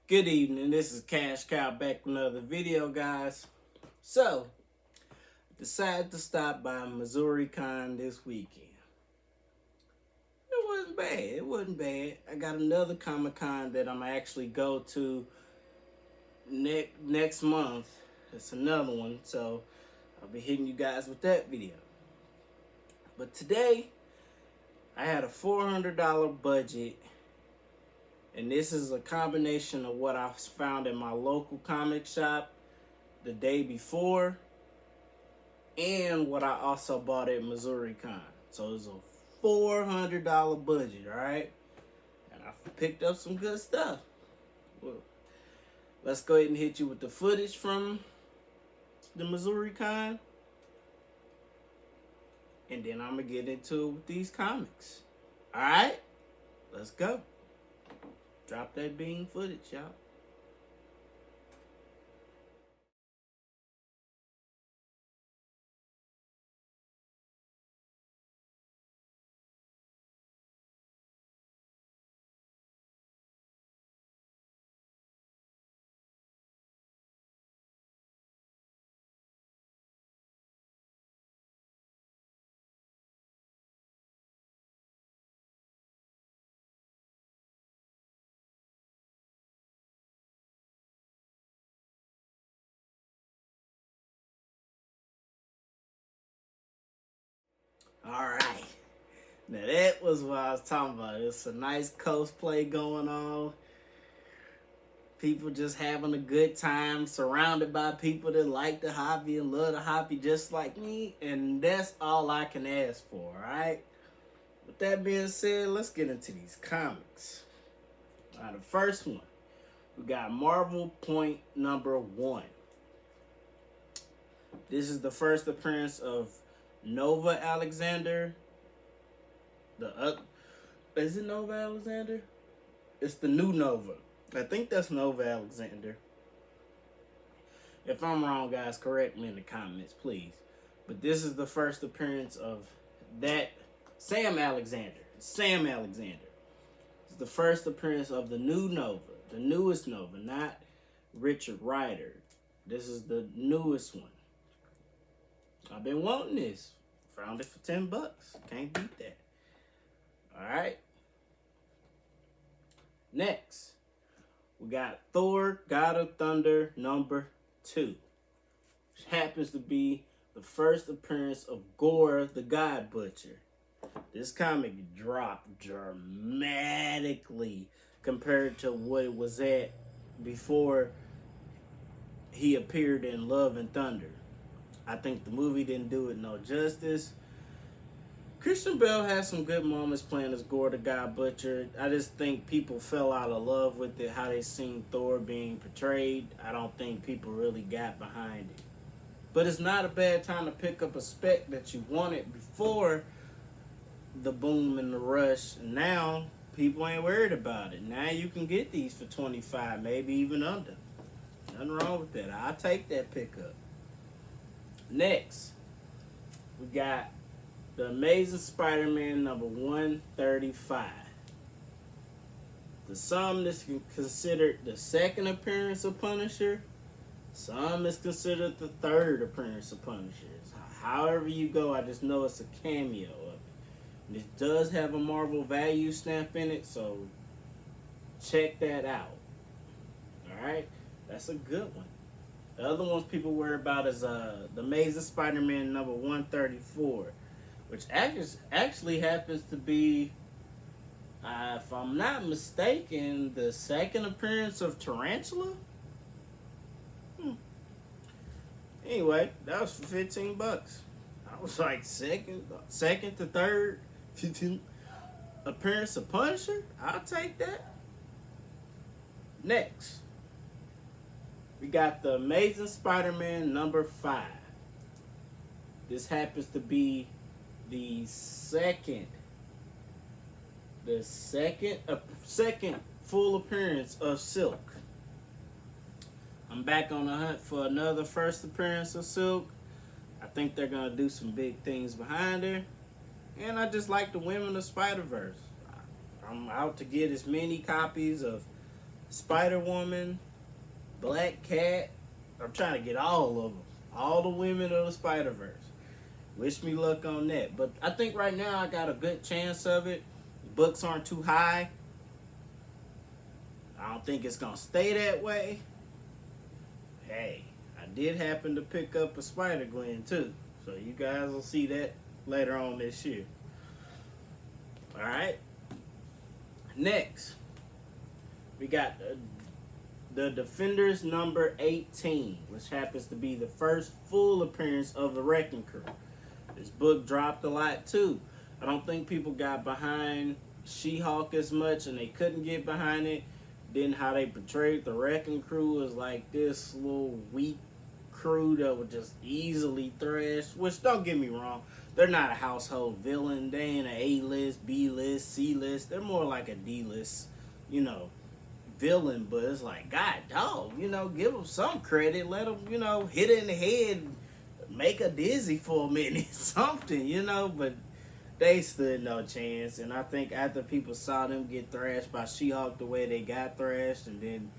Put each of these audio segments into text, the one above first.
Good evening, this is Cash Cow back with another video, guys. So, decided to stop by MissouriCon this weekend. It wasn't bad. I got another Comic Con that I'm actually go to next month. It's another one, so I'll be hitting you guys with that video. But today, I had a $400 budget, and this is a combination of what I found in my local comic shop the day before and what I also bought at MissouriCon. So it's a $400 budget, alright? And I picked up some good stuff. Well, let's go ahead and hit you with the footage from the MissouriCon. And then I'm going to get into it with these comics. Alright? Let's go. Drop that bean footage, y'all. Alright. Now that was what I was talking about. It's a nice cosplay going on. People just having a good time, surrounded by people that like the hobby and love the hobby just like me. And that's all I can ask for, alright? With that being said, let's get into these comics. Alright, the first one. We got Marvel Point #1. This is the first appearance of Nova Alexander. Is it Nova Alexander? It's the new Nova. I think that's Nova Alexander. If I'm wrong, guys, correct me in the comments, please. But this is the first appearance of that Sam Alexander. Sam Alexander. It's the first appearance of the new Nova, the newest Nova, not Richard Rider. This is the newest one. I've been wanting this. Found it for $10. Can't beat that. Alright. Next, we got Thor, God of Thunder #2. Which happens to be the first appearance of Gore the God Butcher. This comic dropped dramatically compared to what it was at before he appeared in Love and Thunder. I think the movie didn't do it no justice. Christian Bale had some good moments playing as Gore the God Butcher. I just think people fell out of love with it, how they seen Thor being portrayed. I don't think people really got behind it. But it's not a bad time to pick up a spec that you wanted before the boom and the rush. And now, people ain't worried about it. Now you can get these for $25, maybe even under. Nothing wrong with that. I'll take that pickup. Next, we got The Amazing Spider-Man #135. Some is considered the second appearance of Punisher. Some is considered the third appearance of Punisher. However you go, I just know it's a cameo of it. And it does have a Marvel value stamp in it, so check that out. Alright? That's a good one. The other ones people worry about is The Amazing Spider-Man #134. Which actually happens to be, if I'm not mistaken, the second appearance of Tarantula. Anyway, that was for $15. I was like second to third 15 appearance of Punisher. I'll take that. Next, we got The Amazing Spider-Man #5. This happens to be the second full appearance of Silk. I'm back on the hunt for another first appearance of Silk. I think they're gonna do some big things behind her, and I just like the Women of Spider-Verse. I'm out to get as many copies of Spider-Woman, Black Cat. I'm trying to get all of them. All the women of the Spider-Verse. Wish me luck on that. But I think right now I got a good chance of it. The books aren't too high. I don't think it's going to stay that way. Hey, I did happen to pick up a Spider-Gwen too. So you guys will see that later on this year. Alright. Next, we got the Defenders number 18, which happens to be the first full appearance of the Wrecking Crew. This book dropped a lot too. I don't think people got behind She-Hulk as much, and they couldn't get behind it. Then how they portrayed the Wrecking Crew was like this little weak crew that would just easily thrash. Which, don't get me wrong, they're not a household villain. They ain't an A-list, B-list, C-list. They're more like a D-list, villain. But it's like, God, dog, give them some credit. Let them, hit it in the head, make a dizzy for a minute, something, But they stood no chance. And I think after people saw them get thrashed by She-Hulk the way they got thrashed, and then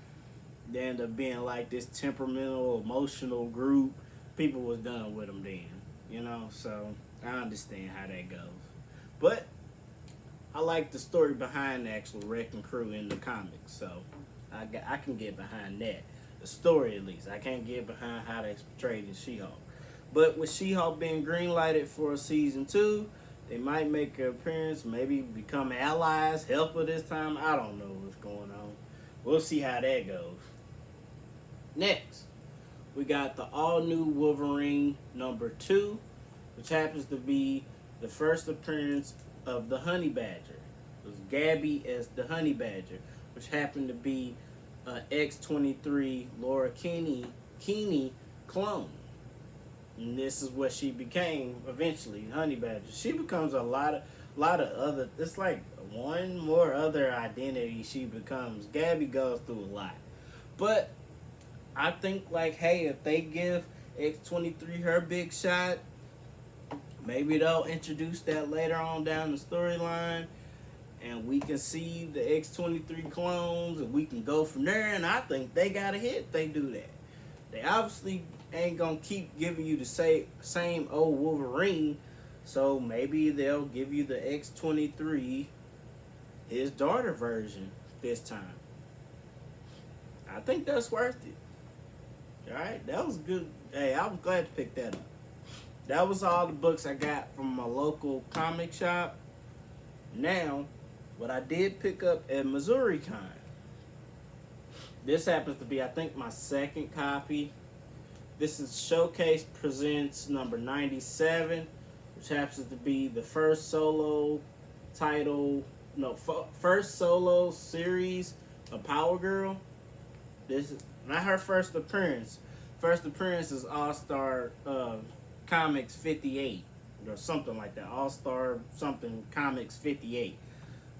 they end up being like this temperamental, emotional group, people was done with them then, So I understand how that goes. But I like the story behind the actual Wrecking Crew in the comics, so I can get behind that. The story, at least. I can't get behind how they portrayed in She-Hulk. But with She-Hulk being greenlighted for a season 2, they might make an appearance, maybe become allies, help her this time. I don't know what's going on. We'll see how that goes. Next, we got the all-new Wolverine number 2, which happens to be the first appearance of the Honey Badger. It was Gabby as the Honey Badger, which happened to be X-23 Laura Kinney clone. And this is what she became eventually, Honey Badger. She becomes a lot of other. It's like one more other identity she becomes. Gabby goes through a lot, but I think hey, if they give X-23 her big shot, maybe they'll introduce that later on down the storyline, and we can see the X-23 clones, and we can go from there. And I think they got a hit if they do that. They obviously ain't gonna keep giving you the same old Wolverine, so maybe they'll give you the X-23 his daughter version this time. I think that's worth it. Alright, that was good. Hey, I was glad to pick that up. That was all the books I got from my local comic shop. Now, what I did pick up at MissouriCon. This happens to be, I think, my second copy. This is Showcase Presents number 97, which happens to be the first solo first solo series of Power Girl. This is not her first appearance. First appearance is All-Star Comics 58 or something like that. All-Star something Comics 58,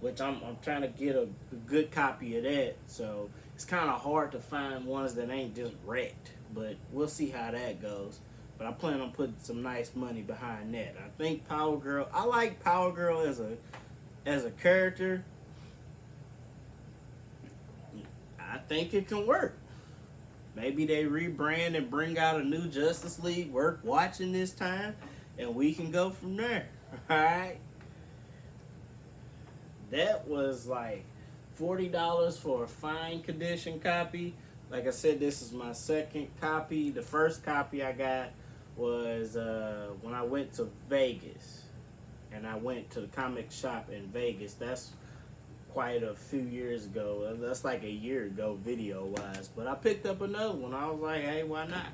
which I'm trying to get a good copy of that. So it's kind of hard to find ones that ain't just wrecked. But we'll see how that goes. But I plan on putting some nice money behind that. I think Power Girl, I like Power Girl as a character. I think it can work. Maybe they rebrand and bring out a new Justice League worth watching this time, and we can go from there. Alright? That was like $40 for a fine condition copy. Like I said, this is my second copy. The first copy I got was when I went to Vegas. And I went to the comic shop in Vegas. That's quite a few years ago. That's like a year ago video-wise. But I picked up another one. I was like, hey, why not?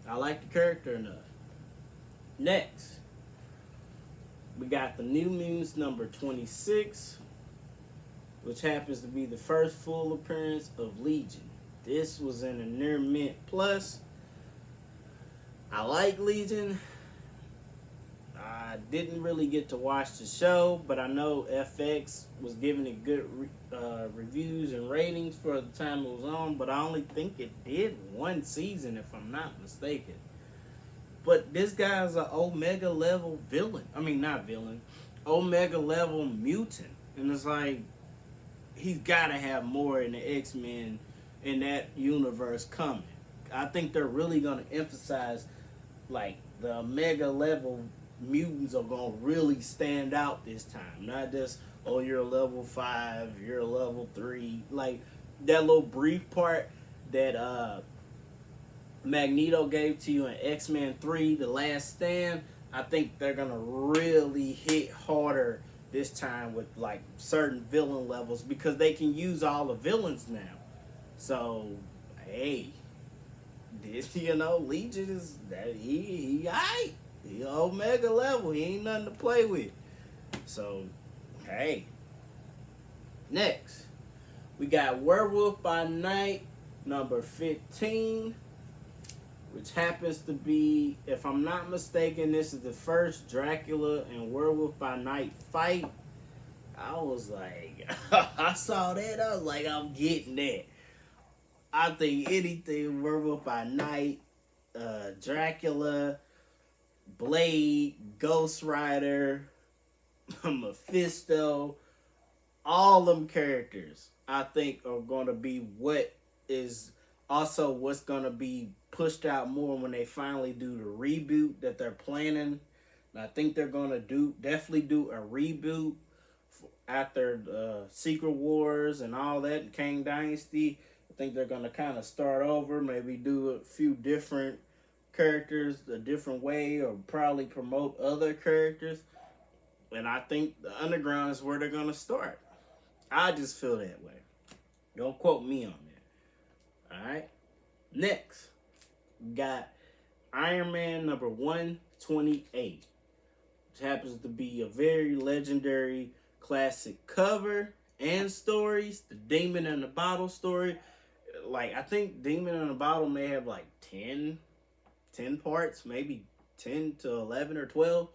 I like the character enough. Next, we got the New Mutants number 26, which happens to be the first full appearance of Legion. This was in a near mint plus. I like Legion. I didn't really get to watch the show, but I know FX was giving it good reviews and ratings for the time it was on, but I only think it did one season, if I'm not mistaken. But this guy's an Omega level villain. I mean, not villain. Omega level mutant. And it's like, he's got to have more in the X-Men in that universe coming. I think they're really going to emphasize like the Omega level mutants are going to really stand out this time. Not just, oh, you're a level 5, you're a level 3. Like that little brief part that Magneto gave to you in X-Men 3, The Last Stand, I think they're going to really hit harder this time with like certain villain levels because they can use all the villains now. So, hey, this, Legion is that he aight. He Omega level. He ain't nothing to play with. So, hey. Next, we got Werewolf by Night number 15, which happens to be, if I'm not mistaken, this is the first Dracula and Werewolf by Night fight. I was like, I saw that, I was like, I'm getting that. I think anything Werewolf by Night, Dracula, Blade, Ghost Rider, Mephisto, all them characters, I think are going to be what is also what's going to be pushed out more when they finally do the reboot that they're planning. And I think they're going to definitely do a reboot after Secret Wars and all that, and Kang Dynasty. I think they're going to kind of start over, maybe do a few different characters a different way, or probably promote other characters. And I think the Underground is where they're going to start. I just feel that way. Don't quote me on that. Alright? Next, we got Iron Man number 128, which happens to be a very legendary classic cover and stories. The Demon in the Bottle story. Like, I think Demon in the Bottle may have like 10 parts, maybe 10 to 11 or 12.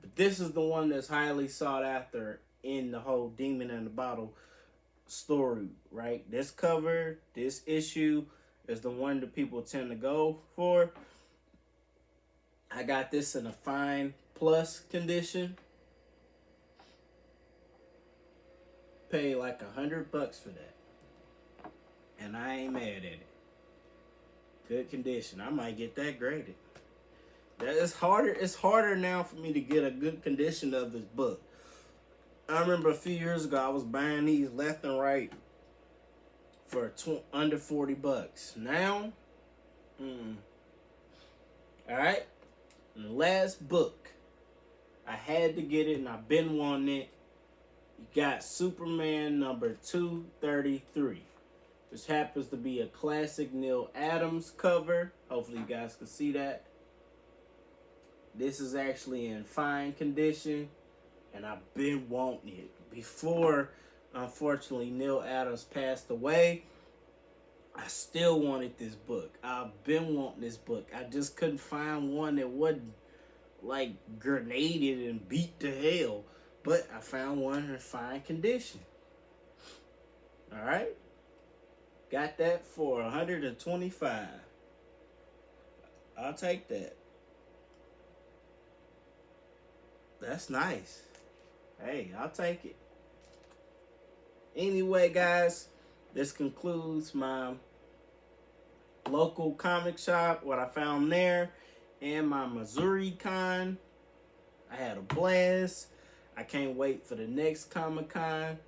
But this is the one that's highly sought after in the whole Demon in the Bottle story, right? This cover, this issue is the one that people tend to go for. I got this in a fine plus condition. Pay like $100 for that. And I ain't mad at it. Good condition. I might get that graded. It's harder now for me to get a good condition of this book. I remember a few years ago I was buying these left and right for under $40. Now, all right. And the last book, I had to get it, and I've been wanting it. You got Superman number 233, which happens to be a classic Neil Adams cover. Hopefully you guys can see that. This is actually in fine condition, and I've been wanting it. Before, unfortunately, Neil Adams passed away, I still wanted this book. I've been wanting this book. I just couldn't find one that wasn't like grenaded and beat to hell. But I found one in fine condition. Alright. Got that for $125. I'll take that. That's nice. Hey, I'll take it. Anyway, guys, this concludes my local comic shop, what I found there, and my MissouriCon. I had a blast. I can't wait for the next Comic-Con.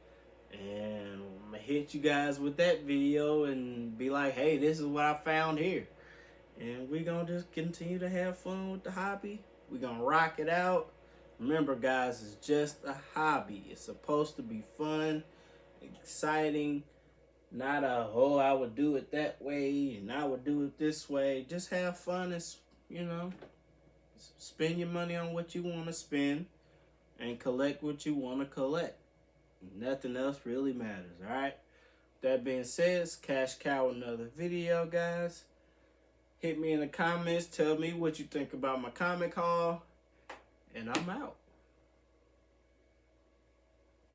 And I'm going to hit you guys with that video and be like, hey, this is what I found here. And we're going to just continue to have fun with the hobby. We're going to rock it out. Remember, guys, it's just a hobby. It's supposed to be fun, exciting, not I would do it that way and I would do it this way. Just have fun and, spend your money on what you want to spend and collect what you want to collect. Nothing else really matters, all right? That being said, it's Cash Cow with another video, guys. Hit me in the comments. Tell me what you think about my comic haul. And I'm out.